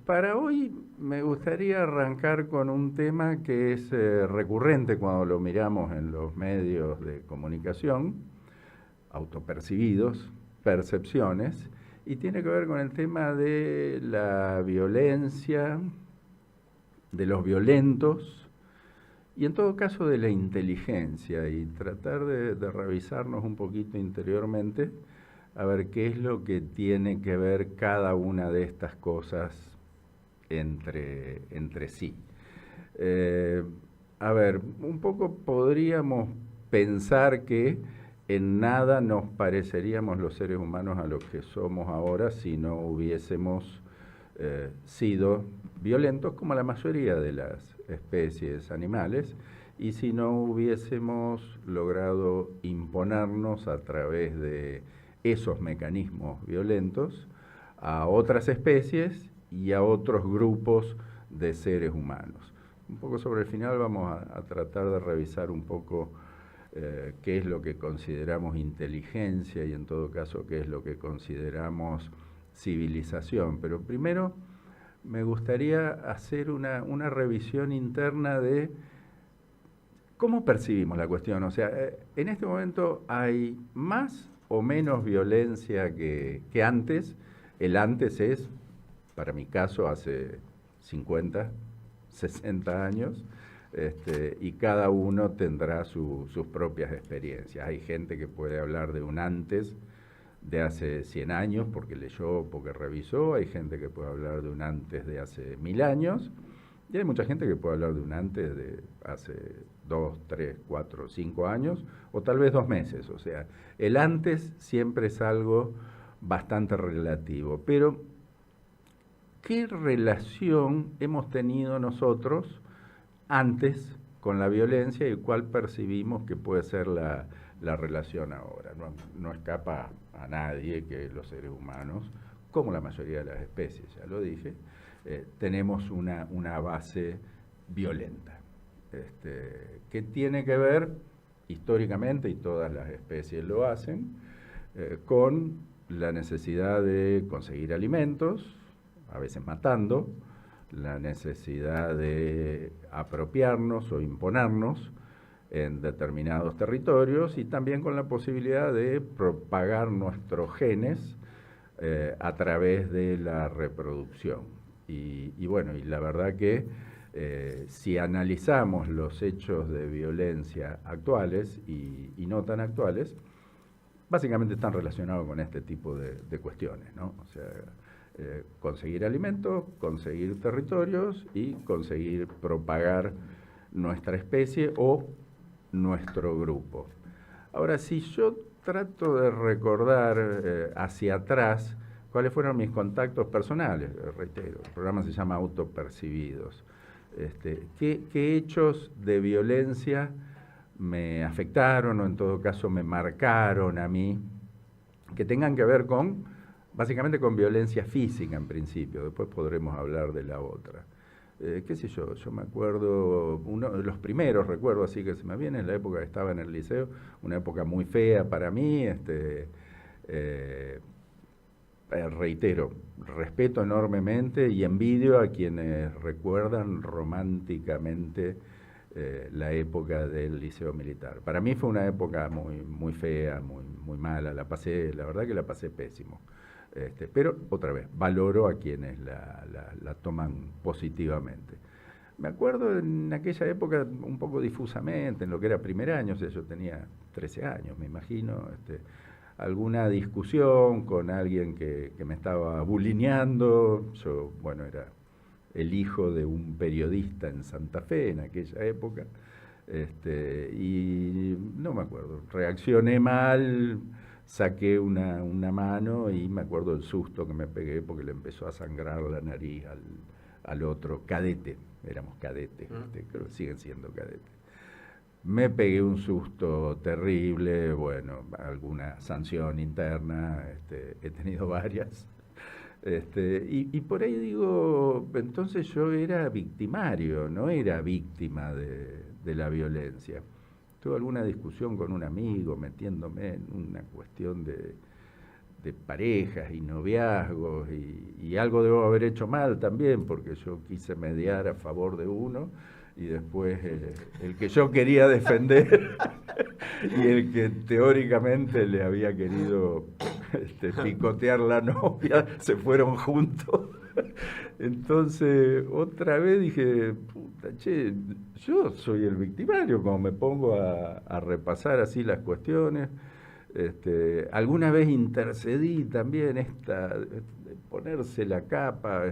Para hoy me gustaría arrancar con un tema que es recurrente cuando lo miramos en los medios de comunicación, autopercibidos, percepciones, y tiene que ver con el tema de la violencia, de los violentos, y en todo caso de la inteligencia, y tratar de revisarnos un poquito interiormente, a ver qué es lo que tiene que ver cada una de estas cosas entre sí. Eh, a ver, un poco podríamos pensar que en nada nos pareceríamos los seres humanos a lo que somos ahora si no hubiésemos sido violentos como la mayoría de las especies animales y si no hubiésemos logrado imponernos a través de esos mecanismos violentos a otras especies y a otros grupos de seres humanos. Un poco sobre el final vamos a tratar de revisar un poco qué es lo que consideramos inteligencia y en todo caso qué es lo que consideramos civilización. Pero primero me gustaría hacer una revisión interna de cómo percibimos la cuestión. O sea, en este momento hay más o menos violencia que antes. El antes es, para mi caso, hace 50, 60 años, y cada uno tendrá sus propias experiencias. Hay gente que puede hablar de un antes de hace 100 años porque leyó, porque revisó, hay gente que puede hablar de un antes de hace 1000 años, y hay mucha gente que puede hablar de un antes de hace 2, 3, 4, 5 años, o tal vez 2 meses. O sea, el antes siempre es algo bastante relativo. Pero, ¿qué relación hemos tenido nosotros antes con la violencia y cuál percibimos que puede ser la relación ahora? No escapa a nadie que los seres humanos, como la mayoría de las especies, ya lo dije, tenemos una base violenta, que tiene que ver históricamente, y todas las especies lo hacen, con la necesidad de conseguir alimentos, a veces matando, la necesidad de apropiarnos o imponernos en determinados territorios y también con la posibilidad de propagar nuestros genes a través de la reproducción. Y bueno, y la verdad que si analizamos los hechos de violencia actuales y no tan actuales, básicamente están relacionados con este tipo de cuestiones, ¿no? O sea, conseguir alimentos, conseguir territorios y conseguir propagar nuestra especie o nuestro grupo. Ahora, si yo trato de recordar hacia atrás cuáles fueron mis contactos personales, reitero, el programa se llama Autopercibidos, ¿qué hechos de violencia me afectaron o en todo caso me marcaron a mí, que tengan que ver con, básicamente con violencia física en principio, después podremos hablar de la otra. Qué sé yo me acuerdo, uno de los primeros recuerdos así que se me viene, en la época que estaba en el liceo, una época muy fea para mí, reitero, respeto enormemente y envidio a quienes recuerdan románticamente la época del liceo militar. Para mí fue una época muy fea, muy mala, la verdad que la pasé pésimo. Pero, otra vez, valoro a quienes la toman positivamente. Me acuerdo en aquella época, un poco difusamente, en lo que era primer año, o sea, yo tenía 13 años, me imagino, alguna discusión con alguien que me estaba bulineando. Yo, bueno, era el hijo de un periodista en Santa Fe en aquella época, y no me acuerdo, reaccioné mal, saqué una mano y me acuerdo el susto que me pegué porque le empezó a sangrar la nariz al otro cadete, éramos cadetes, creo que siguen siendo cadetes. Me pegué un susto terrible, bueno, alguna sanción interna, he tenido varias. Y por ahí digo, entonces yo era victimario, no era víctima de la violencia. Tuve alguna discusión con un amigo metiéndome en una cuestión de parejas y noviazgos, y algo debo haber hecho mal también, porque yo quise mediar a favor de uno, y después el que yo quería defender y el que teóricamente le había querido picotear la novia, se fueron juntos. Entonces, otra vez dije, puta, che, yo soy el victimario, como me pongo a repasar así las cuestiones. Alguna vez intercedí también ponerse la capa,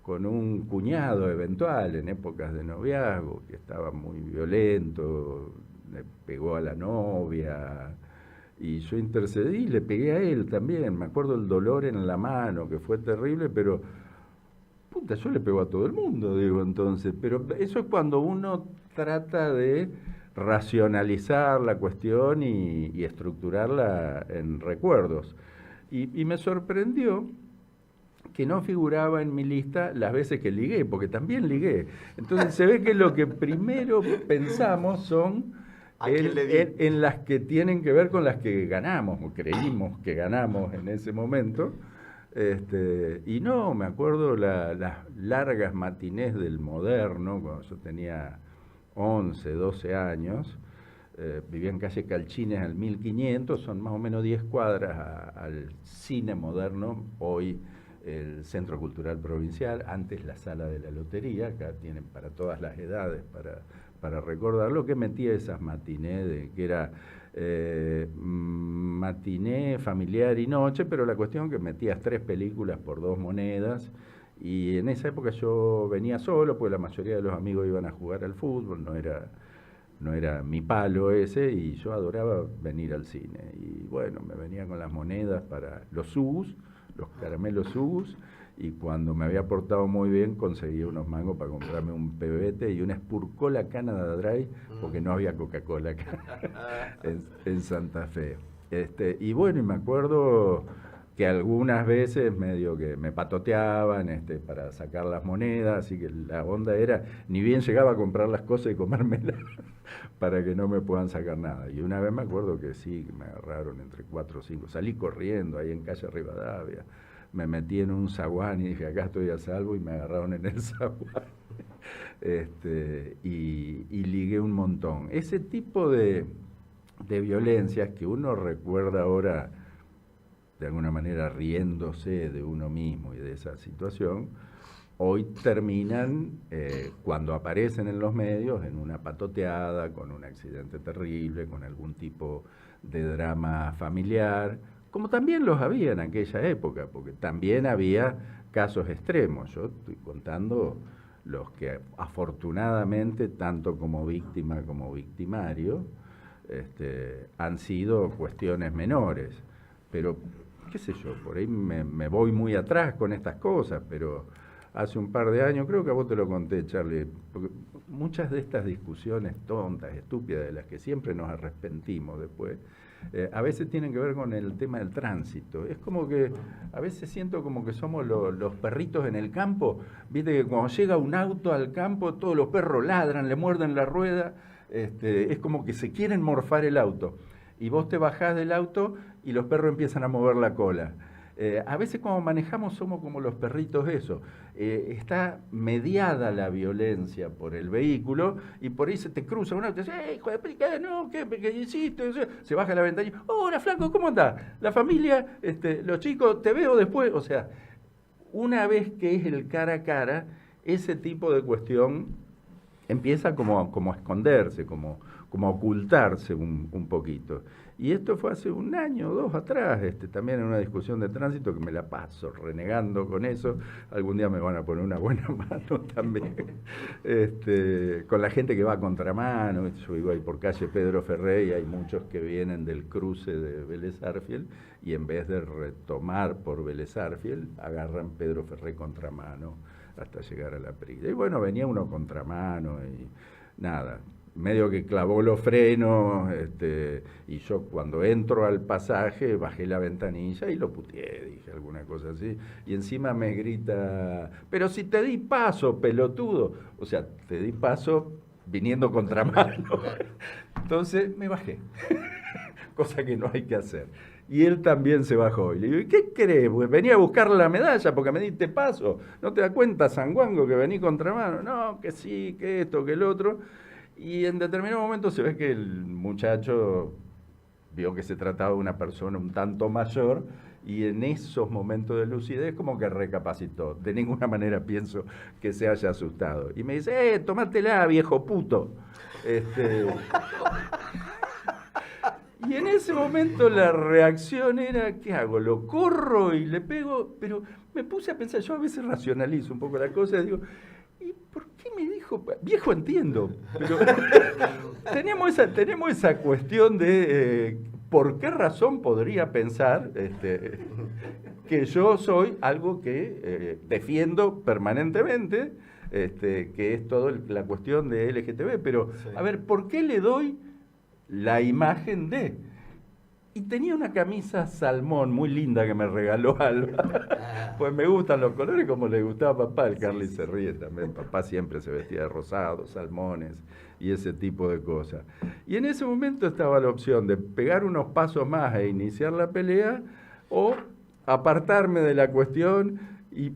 con un cuñado eventual en épocas de noviazgo, que estaba muy violento, le pegó a la novia, y yo intercedí y le pegué a él también. Me acuerdo el dolor en la mano, que fue terrible, pero puta, yo le pego a todo el mundo, digo, entonces. Pero eso es cuando uno trata de racionalizar la cuestión y estructurarla en recuerdos. Y me sorprendió que no figuraba en mi lista las veces que ligué, porque también ligué. Entonces se ve que lo que primero pensamos son en las que tienen que ver con las que ganamos, o creímos que ganamos en ese momento. Y no, me acuerdo las largas matinés del Moderno, cuando yo tenía 11, 12 años, vivía en calle Calchines al 1500, son más o menos 10 cuadras al Cine Moderno, hoy el Centro Cultural Provincial, antes la Sala de la Lotería, acá tienen para todas las edades para recordarlo, que metía esas matinés, que era matiné, familiar y noche, pero la cuestión que metías 3 películas por 2 monedas, y en esa época yo venía solo, pues la mayoría de los amigos iban a jugar al fútbol, no era mi palo ese, y yo adoraba venir al cine. Y bueno, me venía con las monedas para los subus, los caramelos subus, y cuando me había portado muy bien conseguí unos mangos para comprarme un pebete y una Spurcola Canada Dry, porque no había Coca-Cola acá en Santa Fe. Y bueno, y me acuerdo que algunas veces medio que me patoteaban para sacar las monedas, así que la onda era, ni bien llegaba a comprar las cosas y comérmelas para que no me puedan sacar nada. Y una vez me acuerdo que sí, que me agarraron entre 4 o 5, salí corriendo ahí en calle Rivadavia, me metí en un zaguán y dije, acá estoy a salvo, y me agarraron en el zaguán. Y ligué un montón. Ese tipo de violencias que uno recuerda ahora de alguna manera riéndose de uno mismo y de esa situación, hoy terminan, cuando aparecen en los medios, en una patoteada, con un accidente terrible, con algún tipo de drama familiar, como también los había en aquella época, porque también había casos extremos. Yo estoy contando los que afortunadamente, tanto como víctima como victimario, han sido cuestiones menores. Pero, qué sé yo, por ahí me voy muy atrás con estas cosas, pero hace un par de años, creo que a vos te lo conté, Charlie, porque muchas de estas discusiones tontas, estúpidas, de las que siempre nos arrepentimos después, a veces tienen que ver con el tema del tránsito. Es como que a veces siento como que somos los perritos en el campo. Viste que cuando llega un auto al campo, todos los perros ladran, le muerden la rueda. Es como que se quieren morfar el auto. Y vos te bajás del auto y los perros empiezan a mover la cola. A veces cuando manejamos somos como los perritos eso. Está mediada la violencia por el vehículo y por ahí se te cruza uno y te dice, hijo de pica, no, ¿qué hiciste? Se baja la ventanilla, hola flaco, ¿cómo andás? La familia, los chicos, te veo después. O sea, una vez que es el cara a cara, ese tipo de cuestión empieza como a esconderse, como a ocultarse un poquito. Y esto fue hace un año o 2 atrás, también en una discusión de tránsito que me la paso renegando con eso. Algún día me van a poner una buena mano también. Con la gente que va a contramano. Yo vivo ahí por calle Pedro Ferré y hay muchos que vienen del cruce de Vélez Arfiel y en vez de retomar por Vélez Arfiel, agarran Pedro Ferré contramano hasta llegar a la Prida. Y bueno, venía uno contramano y nada, medio que clavó los frenos, y yo cuando entro al pasaje bajé la ventanilla y lo puteé, dije alguna cosa así, y encima me grita, pero si te di paso, pelotudo. O sea, te di paso viniendo contramano. Entonces me bajé, cosa que no hay que hacer. y él también se bajó. Y le digo, ¿y qué crees? Pues venía a buscar la medalla porque me diste paso. ¿No te das cuenta, sanguango, que vení contramano? No, que sí, que esto, que el otro. Y en determinado momento se ve que el muchacho vio que se trataba de una persona un tanto mayor y en esos momentos de lucidez como que recapacitó. De ninguna manera pienso que se haya asustado. Y me dice, tomátela, viejo puto. Y en ese momento la reacción era, ¿qué hago? ¿Lo corro y le pego? Pero me puse a pensar, yo a veces racionalizo un poco la cosa y digo, ¿y por qué me dijo? Viejo, entiendo, pero tenemos esa cuestión de por qué razón podría pensar que yo soy algo que defiendo permanentemente, que es toda la cuestión de LGTB, pero sí. A ver, ¿por qué le doy la imagen de? Y tenía una camisa salmón muy linda que me regaló Alba. Pues me gustan los colores como le gustaba a papá. El Carly se ríe también. Papá siempre se vestía de rosado, salmones y ese tipo de cosas. Y en ese momento estaba la opción de pegar unos pasos más e iniciar la pelea o apartarme de la cuestión y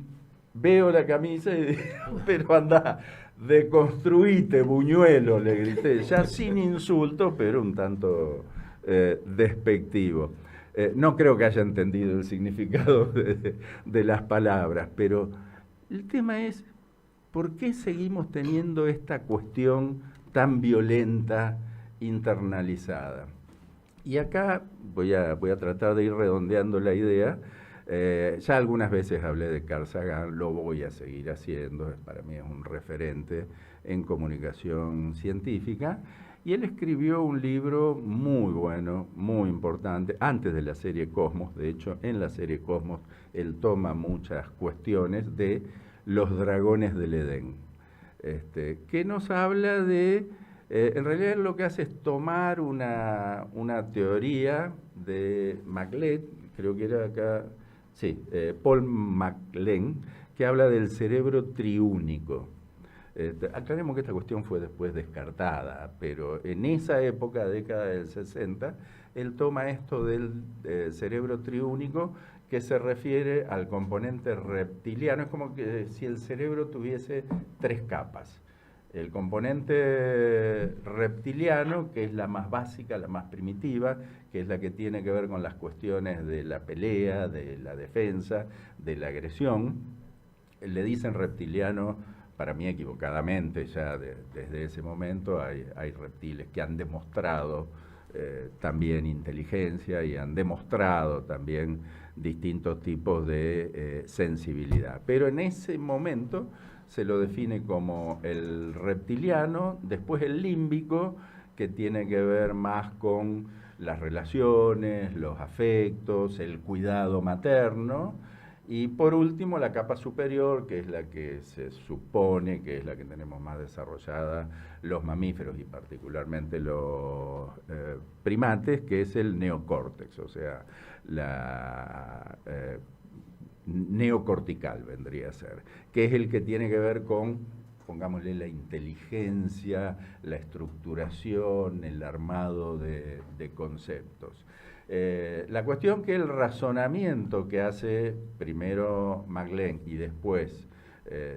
veo la camisa y digo, pero anda, deconstruite, buñuelo, le grité, ya sin insultos, pero un tanto despectivo. No creo que haya entendido el significado de las palabras, pero el tema es, ¿por qué seguimos teniendo esta cuestión tan violenta, internalizada? Y acá voy a tratar de ir redondeando la idea. Ya algunas veces hablé de Carl Sagan, lo voy a seguir haciendo, para mí es un referente en comunicación científica, y él escribió un libro muy bueno, muy importante, antes de la serie Cosmos. De hecho, en la serie Cosmos él toma muchas cuestiones de los dragones del Edén, que nos habla de, en realidad lo que hace es tomar una teoría de Maclet, creo que era acá, sí, Paul MacLean, que habla del cerebro triúnico. Aclaremos que esta cuestión fue después descartada, pero en esa época, década del 60, él toma esto del cerebro triúnico, que se refiere al componente reptiliano. Es como que si el cerebro tuviese 3 capas. El componente reptiliano, que es la más básica, la más primitiva, que es la que tiene que ver con las cuestiones de la pelea, de la defensa, de la agresión. Le dicen reptiliano, para mí equivocadamente, ya desde ese momento hay reptiles que han demostrado también inteligencia y han demostrado también distintos tipos de sensibilidad. Pero en ese momento se lo define como el reptiliano, después el límbico, que tiene que ver más con las relaciones, los afectos, el cuidado materno, y por último la capa superior, que es la que se supone que es la que tenemos más desarrollada los mamíferos y particularmente los primates, que es el neocórtex, o sea, la neocortical vendría a ser, que es el que tiene que ver con, pongámosle, la inteligencia, la estructuración, el armado de conceptos. La cuestión que el razonamiento que hace primero MacLean y después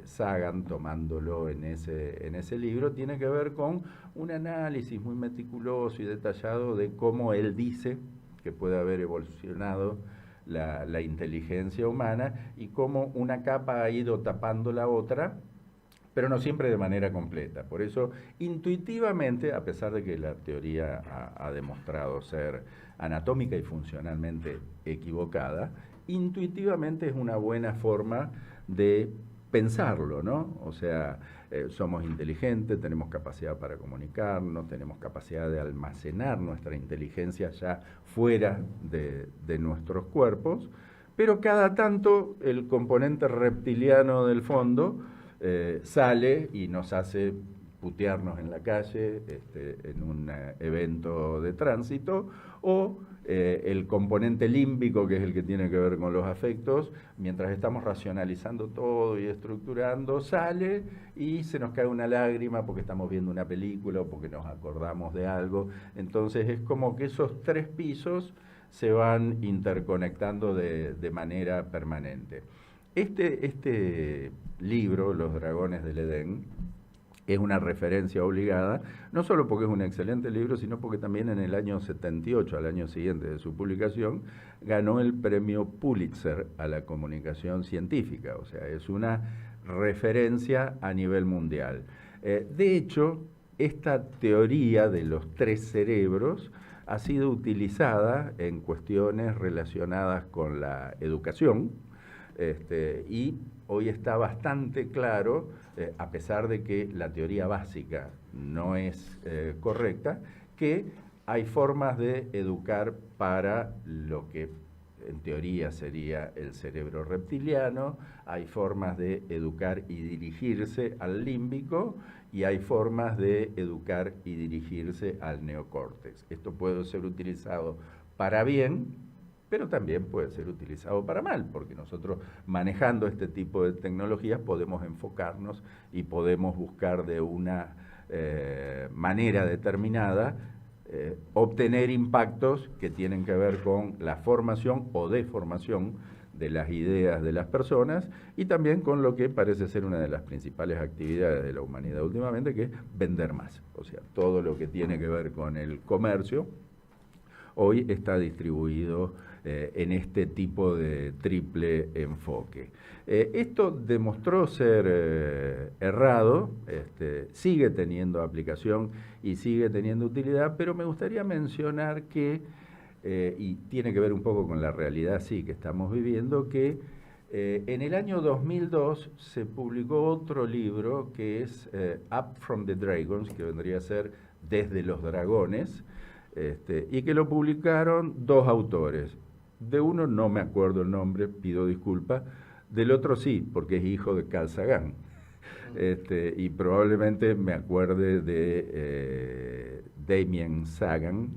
Sagan, tomándolo en ese libro, tiene que ver con un análisis muy meticuloso y detallado de cómo él dice que puede haber evolucionado la inteligencia humana y cómo una capa ha ido tapando la otra, pero no siempre de manera completa. Por eso, intuitivamente, a pesar de que la teoría ha demostrado ser anatómica y funcionalmente equivocada, intuitivamente es una buena forma de pensarlo, ¿no? O sea, somos inteligentes, tenemos capacidad para comunicarnos, tenemos capacidad de almacenar nuestra inteligencia ya fuera de nuestros cuerpos, pero cada tanto el componente reptiliano del fondo sale y nos hace putearnos en la calle, en un evento de tránsito, o el componente límbico, que es el que tiene que ver con los afectos, mientras estamos racionalizando todo y estructurando, sale y se nos cae una lágrima porque estamos viendo una película o porque nos acordamos de algo. Entonces es como que esos 3 pisos se van interconectando de manera permanente. Este libro, Los Dragones del Edén, es una referencia obligada, no solo porque es un excelente libro, sino porque también en el año 78, al año siguiente de su publicación, ganó el premio Pulitzer a la comunicación científica, o sea, es una referencia a nivel mundial. De hecho, esta teoría de los tres cerebros ha sido utilizada en cuestiones relacionadas con la educación, y hoy está bastante claro, a pesar de que la teoría básica no es correcta, que hay formas de educar para lo que en teoría sería el cerebro reptiliano, hay formas de educar y dirigirse al límbico, y hay formas de educar y dirigirse al neocórtex. Esto puede ser utilizado para bien, pero también puede ser utilizado para mal, porque nosotros manejando este tipo de tecnologías podemos enfocarnos y podemos buscar de una manera determinada obtener impactos que tienen que ver con la formación o deformación de las ideas de las personas y también con lo que parece ser una de las principales actividades de la humanidad últimamente, que es vender más. O sea, todo lo que tiene que ver con el comercio hoy está distribuido en este tipo de triple enfoque. Esto demostró ser errado, sigue teniendo aplicación y sigue teniendo utilidad, pero me gustaría mencionar que, y tiene que ver un poco con la realidad sí que estamos viviendo, que en el año 2002 se publicó otro libro que es Up from the Dragons, que vendría a ser Desde los Dragones, y que lo publicaron dos autores. De uno no me acuerdo el nombre, pido disculpas, del otro sí, porque es hijo de Carl Sagan. Y probablemente me acuerde de Damien Sagan,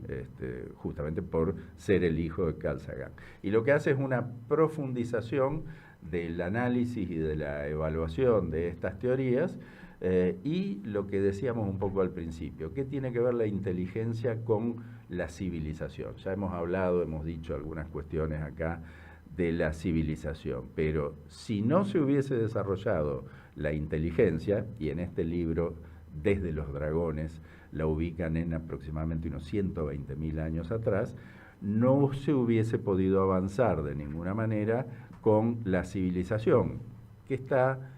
justamente por ser el hijo de Carl Sagan. Y lo que hace es una profundización del análisis y de la evaluación de estas teorías, y lo que decíamos un poco al principio, ¿qué tiene que ver la inteligencia con la civilización? Ya hemos hablado, hemos dicho algunas cuestiones acá de la civilización, pero si no se hubiese desarrollado la inteligencia, y en este libro, Desde los Dragones, la ubican en aproximadamente unos 120.000 años atrás, no se hubiese podido avanzar de ninguna manera con la civilización, que está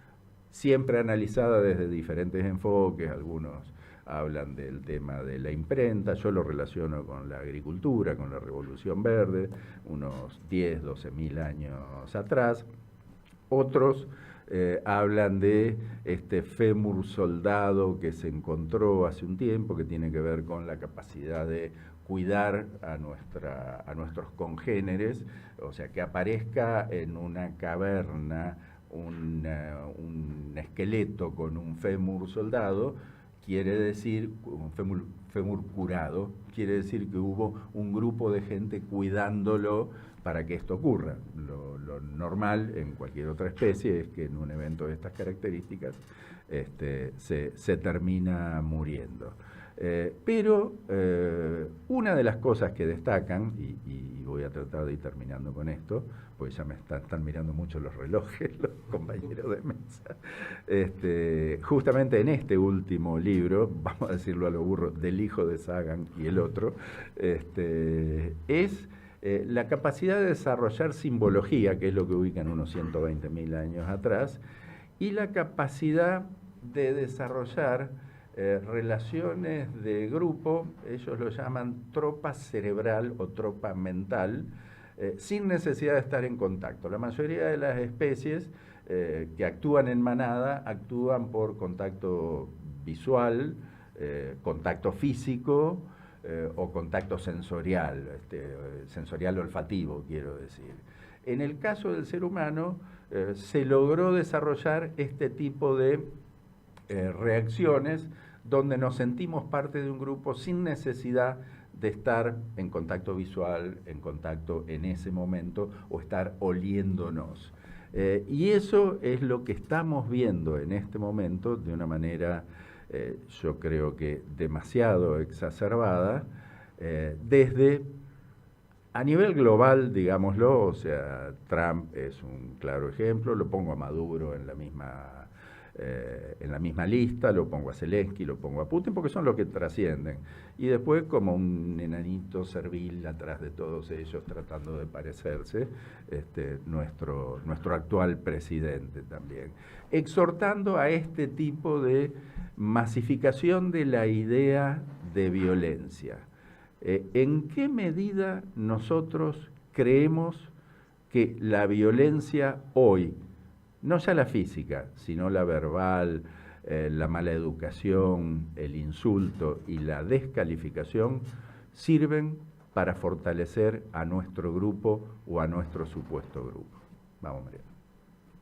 siempre analizada desde diferentes enfoques. Algunos hablan del tema de la imprenta, yo lo relaciono con la agricultura, con la Revolución Verde, unos 10, 12.000 años atrás. Otros hablan de este fémur soldado que se encontró hace un tiempo, que tiene que ver con la capacidad de cuidar a nuestros congéneres, o sea, que aparezca en una caverna un esqueleto con un fémur soldado, quiere decir, un fémur curado, quiere decir que hubo un grupo de gente cuidándolo para que esto ocurra. Lo normal en cualquier otra especie es que en un evento de estas características se termina muriendo. Pero una de las cosas que destacan, y voy a tratar de ir terminando con esto, porque ya me están mirando mucho los relojes los compañeros de mesa, justamente en este último libro, vamos a decirlo a lo burro, del hijo de Sagan y el otro, es la capacidad de desarrollar simbología, que es lo que ubican unos 120.000 años atrás, y la capacidad de desarrollar relaciones de grupo, ellos lo llaman tropa cerebral o tropa mental, sin necesidad de estar en contacto. La mayoría de las especies que actúan en manada actúan por contacto visual, contacto físico o contacto sensorial, sensorial olfativo, quiero decir. En el caso del ser humano se logró desarrollar este tipo de reacciones donde nos sentimos parte de un grupo sin necesidad de estar en contacto visual, en contacto en ese momento o estar oliéndonos. Y eso es lo que estamos viendo en este momento de una manera, yo creo que demasiado exacerbada, desde A nivel global, digámoslo, o sea, Trump es un claro ejemplo, lo pongo a Maduro en la misma lista, lo pongo a Zelensky, lo pongo a Putin, porque son los que trascienden. Y después como un enanito servil atrás de todos ellos tratando de parecerse, nuestro actual presidente también. Exhortando a este tipo de masificación de la idea de violencia. ¿En qué medida nosotros creemos que la violencia hoy, no ya la física, sino la verbal, la mala educación, el insulto y la descalificación, sirven para fortalecer a nuestro grupo o a nuestro supuesto grupo? Vamos, María.